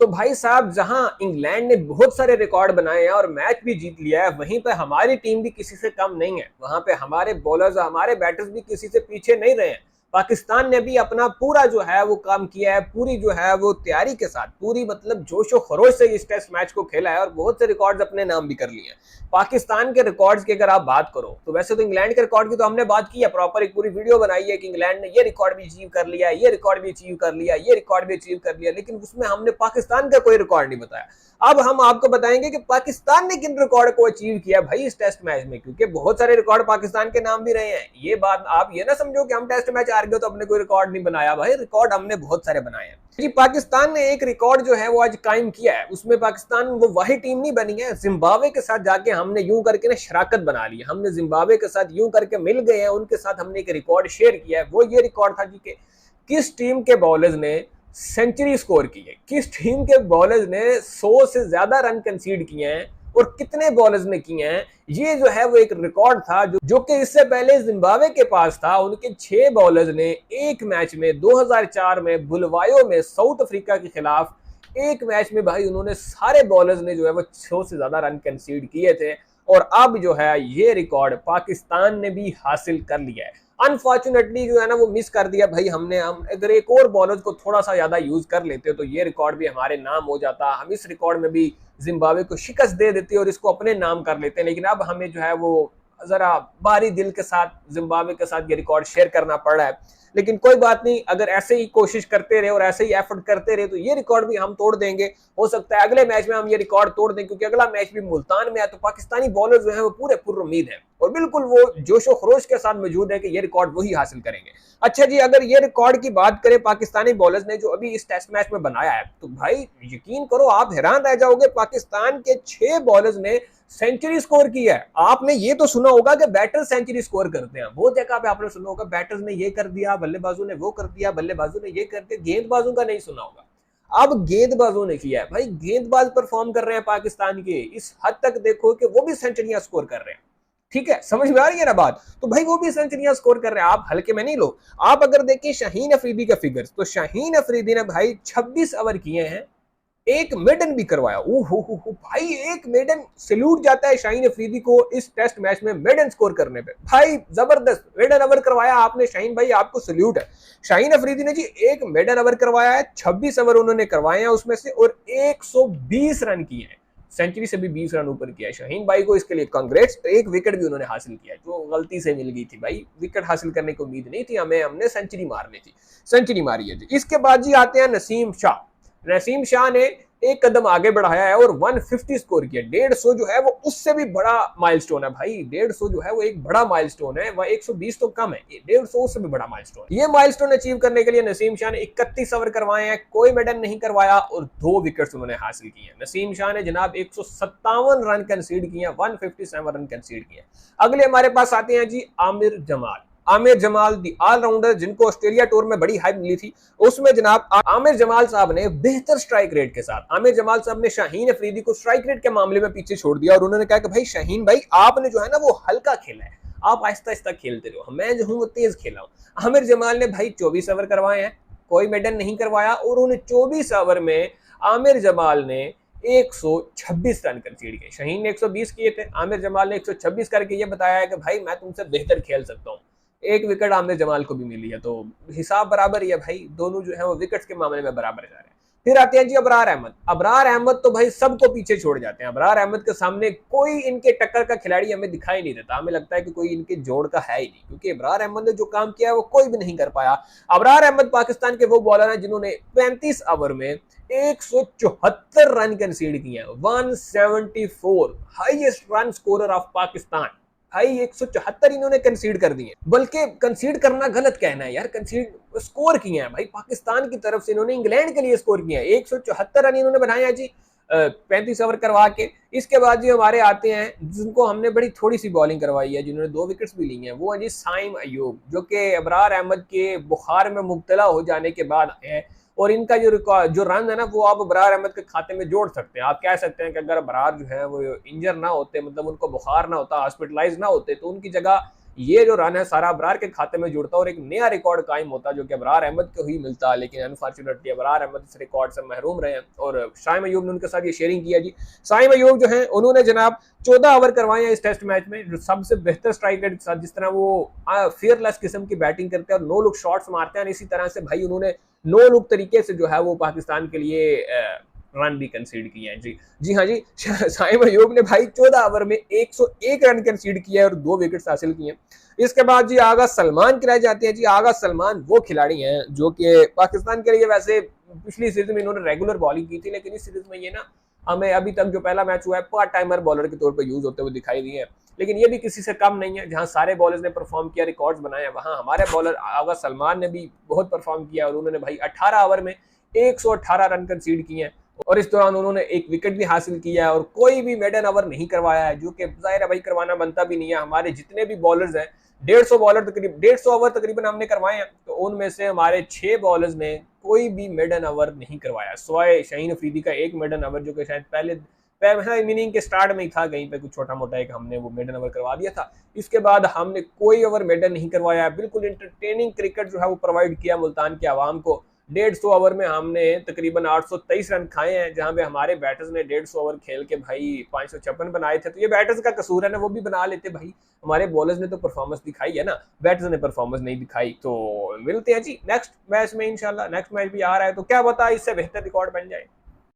तो भाई साहब, जहां इंग्लैंड ने बहुत सारे रिकॉर्ड बनाए हैं और मैच भी जीत लिया है, वहीं पे हमारी टीम भी किसी से कम नहीं है। वहां पे हमारे बॉलर्स, हमारे बैटर्स भी किसी से पीछे नहीं रहे हैं। पाकिस्तान ने भी अपना पूरा जो है वो काम किया है, पूरी जो है वो तैयारी के साथ, पूरी मतलब जोशो खरोश से इस टेस्ट मैच को खेला है और बहुत से रिकॉर्ड्स अपने नाम भी कर लिए हैं। पाकिस्तान के रिकॉर्ड्स की अगर आप बात करो तो वैसे तो इंग्लैंड के रिकॉर्ड की तो हमने बात की है, प्रॉपर एक पूरी वीडियो बनाई है कि इंग्लैंड ने ये रिकॉर्ड भी अचीव कर लिया, ये रिकॉर्ड भी अचीव कर लिया, ये रिकॉर्ड भी अचीव कर लिया, लेकिन उसमें हमने पाकिस्तान का कोई रिकॉर्ड नहीं बताया। अब हम आपको बताएंगे कि पाकिस्तान ने किन रिकॉर्ड को अचीव किया भाई इस टेस्ट मैच में, क्योंकि बहुत सारे रिकॉर्ड पाकिस्तान के नाम भी रहे हैं। ये बात आप ये ना समझो कि हम टेस्ट मैच हार गए तो हमने कोई रिकॉर्ड नहीं बनाया, भाई रिकॉर्ड हमने बहुत सारे बनाए हैं जी। पाकिस्तान ने एक रिकॉर्ड जो है वो आज कायम किया है, उसमें पाकिस्तान वो वही टीम नहीं बनी है। जिम्बाब्वे के साथ जाके हमने यूं करके ना शराकत बना ली, हमने जिम्बाब्वे के साथ यूं करके मिल गए हैं, उनके साथ हमने एक रिकॉर्ड शेयर किया है। वो ये रिकॉर्ड था जी कि किस टीम के बॉलर्स ने सेंचुरी स्कोर की है, किस टीम के बॉलर्स ने 100 से ज्यादा रन कंसीड किए हैं और कितने बॉलर्स ने किए हैं। ये जो है वो एक रिकॉर्ड था जो कि इससे पहले जिम्बाब्वे के पास था। उनके 6 बॉलर्स ने एक मैच में 2004 में बुलवायो में साउथ अफ्रीका के खिलाफ एक मैच में भाई उन्होंने सारे बॉलर्स ने जो है वो 100 से ज्यादा रन कंसीड किए थे। और अब जो है ये रिकॉर्ड पाकिस्तान ने भी हासिल कर लिया है। अनफॉर्चुनेटली जो है ना वो मिस कर दिया भाई हमने। हम अगर एक और बॉलर को थोड़ा सा ज्यादा यूज कर लेते तो ये रिकॉर्ड भी हमारे नाम हो जाता, हम इस रिकॉर्ड में भी जिम्बाब्वे को शिकस्त दे देते और इसको अपने नाम कर लेते। लेकिन अब हमें जो है वो जरा भारी दिल के साथ जिम्बाब्वे के साथ ये रिकॉर्ड शेयर करना पड़ रहा है। लेकिन कोई बात नहीं, अगर ऐसे ही कोशिश करते रहे और ऐसे ही एफर्ट करते रहे तो ये रिकॉर्ड भी हम तोड़ देंगे। हो सकता है अगले मैच में हम ये रिकॉर्ड तोड़ दें, क्योंकि अगला मैच भी मुल्तान में है। तो पाकिस्तानी बॉलर जो है वो पूरे पुर उम्मीद है और बिल्कुल वो जोशो खरोश के साथ मौजूद है कि ये रिकॉर्ड वही हासिल करेंगे। अच्छा जी, अगर ये रिकॉर्ड की बात करें पाकिस्तानी बॉलर्स ने जो अभी इस टेस्ट मैच में बनाया है, तो भाई यकीन करो आप हैरान रह जाओगे। पाकिस्तान के 6 बॉलर्स ने सेंचुरी स्कोर की है। आपने ये तो सुना होगा कि बैटर सेंचुरी स्कोर करते हैं, बहुत जगह पे आपने सुना होगा बैटर्स ने ये कर दिया, बल्लेबाजों ने वो कर दिया, बल्लेबाजों ने ये कर दिया, गेंदबाजों का नहीं सुना होगा। अब गेंदबाजों ने किया है भाई, गेंदबाज परफॉर्म कर रहे हैं पाकिस्तान के इस हद तक देखो कि वो भी सेंचुरियां स्कोर कर रहे हैं। ठीक है, समझ में आ रही है ना बात? तो भाई वो भी सेंचुरियां स्कोर कर रहे हैं, आप हल्के में नहीं लो। आप अगर देखिए शाहीन अफरीदी का फिगर्स, तो शाहीन अफरीदी ने भाई 26 ओवर किए हैं, एक मेडन भी करवाया। ओहो भाई, एक मेडन, सैल्यूट जाता है शाहीन अफरीदी को इस टेस्ट मैच में मेडन स्कोर करने पे। भाई जबरदस्त मेडन ओवर करवाया आपने शाहीन भाई, आपको सैल्यूट है। शाहीन अफरीदी ने जी एक मेडन ओवर करवाया है, 26 ओवर उन्होंने करवाए हैं उसमें से, और 120 रन किए हैं। सेंचुरी से भी 20 रन ऊपर किया है शाहीन भाई को, इसके लिए कांग्रेट्स। एक विकेट भी उन्होंने हासिल किया जो गलती से मिल गई थी भाई, विकेट हासिल करने की उम्मीद नहीं थी हमें, हमने सेंचुरी मारनी थी, सेंचुरी मारी है जी। इसके बाद जी आते हैं नसीम शाह। नसीम शाह ने एक कदम आगे बढ़ाया है और 150 स्कोर किया। 150 जो है वो उससे भी बड़ा माइलस्टोन है भाई, 150 जो है वो एक बड़ा माइलस्टोन है, वह 120 तो कम है, 150 उससे भी बड़ा माइलस्टोन है। ये माइलस्टोन अचीव करने के लिए नसीम शाह ने 31 ओवर करवाए हैं, कोई मेडल नहीं करवाया और 2 विकेट्स उन्होंने हासिल किए हैं। नसीम शाह ने जनाब 157 रन कंसीड किए, 157 रन कंसीड किए। अगले हमारे पास आते हैं जी आमिर जमाल। आमिर जमाल दी ऑलराउंडर, जिनको ऑस्ट्रेलिया टूर में बड़ी हाइप मिली थी, उसमें जनाब आमिर जमाल साहब ने बेहतर स्ट्राइक रेट के साथ, आमिर जमाल साहब ने शाहीन अफरीदी को स्ट्राइक रेट के मामले में पीछे छोड़ दिया और उन्होंने कहा कि भाई शाहीन भाई आपने जो है ना वो हल्का खेला है, आप आहिस्ता आहिस्ता खेलते रहो, मैं जो हूं वो तेज खेला हूं। आमिर जमाल ने भाई 24 ओवर करवाए हैं, कोई मेडल नहीं करवाया, और उन्हें 24 ओवर में आमिर जमाल ने 126 रन कंसीड किए। शाहीन ने 120 किए थे, आमिर जमाल ने 126 करके ये बताया है कि भाई मैं तुमसे बेहतर खेल सकता हूं। एक विकेट आमिर जमाल को भी मिली है, तो हिसाब बराबर ही है भाई, दोनों जो है वो विकेट्स के मामले में बराबर जा रहे हैं। फिर आते हैं जी अबरार अहमद। अबरार अहमद तो भाई सबको पीछे छोड़ जाते हैं, अबरार अहमद के सामने कोई इनके टक्कर का खिलाड़ी हमें दिखाई नहीं देता, हमें लगता है कि कोई इनके जोड़ का है ही नहीं, क्योंकि अबरार अहमद ने जो काम किया है वो कोई भी नहीं कर पाया। अबरार अहमद पाकिस्तान के वो बॉलर हैं जिन्होंने 35 ओवर में 174 रन कंसीड किए हैं, 174, highest run scorer of Pakistan. भाई 174 इन्होंने कंसीड कर दिए, बल्कि कंसीड करना गलत कहना है यार, कंसीड स्कोर किए हैं भाई पाकिस्तान की तरफ से, इन्होंने इंग्लैंड के लिए स्कोर किए हैं। 174 रन इन्होंने बनाए हैं जी 35 ओवर करवा के। इसके बाद जी हमारे आते हैं जिनको हमने बड़ी थोड़ी सी बॉलिंग करवाई है, जिन्होंने 2 विकेट्स भी ली हैं, वो है जी साइम अयूब, जो कि अबरार अहमद के बुखार में मुब्तला हो जाने के बाद है। और इनका जो रन है ना वो आप अबरार अहमद के खाते में जोड़ सकते हैं। आप कह सकते हैं कि अगर अबरार जो है वो इंजर ना होते, मतलब उनको बुखार ना होता, हॉस्पिटलाइज ना होते, तो उनकी जगह ये जो रन है सारा अबरार के खाते में जुड़ता और एक नया रिकॉर्ड कायम होता जो कि अबरार अहमद को ही मिलता, लेकिन अनफॉर्चुनेटली अबरार अहमद इस रिकॉर्ड से महरूम रहे और शाइम अयूब ने उनके साथ ये शेयरिंग किया जी। शाइम अयूब जो है उन्होंने जनाब 14 ओवर करवाए हैं इस टेस्ट मैच में, सबसे बेहतर स्ट्राइक रेट के साथ, जिस तरह वो फियरलेस किस्म की बैटिंग करते हैं और नो लुक शॉट्स मारते हैं, इसी तरह से भाई उन्होंने नो लुक तरीके से जो है वो पाकिस्तान के लिए रन भी कंसीड किए हैं जी। जी हाँ जी, शाइम अयूब ने भाई 14 ओवर में 101 रन कंसीड किया और 2 विकेट्स हासिल किए। इसके बाद जी आगा सलमान की रह जाते हैं जी। आगा सलमान वो खिलाड़ी हैं जो कि पाकिस्तान के लिए वैसे पिछली सीरीज में इन्होंने रेगुलर बॉलिंग की थी, लेकिन इस सीरीज में ये ना हमें अभी तक जो पहला मैच हुआ है पार्ट टाइमर बॉलर के तौर पर यूज होते हुए दिखाई दिए हैं, लेकिन ये भी किसी से कम नहीं है। जहां सारे बॉलर्स ने परफॉर्म किया, रिकॉर्ड्स बनाए, वहां हमारे बॉलर आगा सलमान ने भी बहुत परफॉर्म किया और उन्होंने भाई 18 ओवर में 118 रन कंसीड किए हैं और इस दौरान उन्होंने एक विकेट भी हासिल किया है और कोई भी मेडन ओवर नहीं करवाया है, जो कि जाहिर है भाई करवाना बनता भी नहीं है। हमारे जितने भी बॉलर्स हैं 150 ओवर तकरीबन हमने करवाए हैं, तो उनमें से हमारे 6 बॉलर्स ने कोई भी मेडन ओवर नहीं करवाया, सिवाय शाहीन अफरीदी का एक मेडन ओवर जो कि शायद पहले इनिंग के स्टार्ट में ही था, कहीं पे कुछ छोटा मोटा एक हमने वो मेडन ओवर करवा दिया था। इसके बाद हमने कोई ओवर मेडन नहीं करवाया। बिल्कुल इंटरटेनिंग क्रिकेट जो है वो प्रोवाइड किया मुल्तान के आवाम को। 150 ओवर में हमने तकरीबन 823 रन खाए हैं, जहां पे हमारे बैटर्स ने 150 ओवर खेल के भाई 556 बनाए थे। तो ये बैटर्स का कसूर है ना, वो भी बना लेते भाई, हमारे बॉलर्स ने तो परफॉर्मेंस दिखाई है ना, बैटर्स ने परफॉर्मेंस नहीं दिखाई। तो मिलते हैं जी नेक्स्ट मैच में इंशाल्लाह। नेक्स्ट मैच भी आ रहा है तो क्या बता इससे बेहतर रिकॉर्ड बन जाए।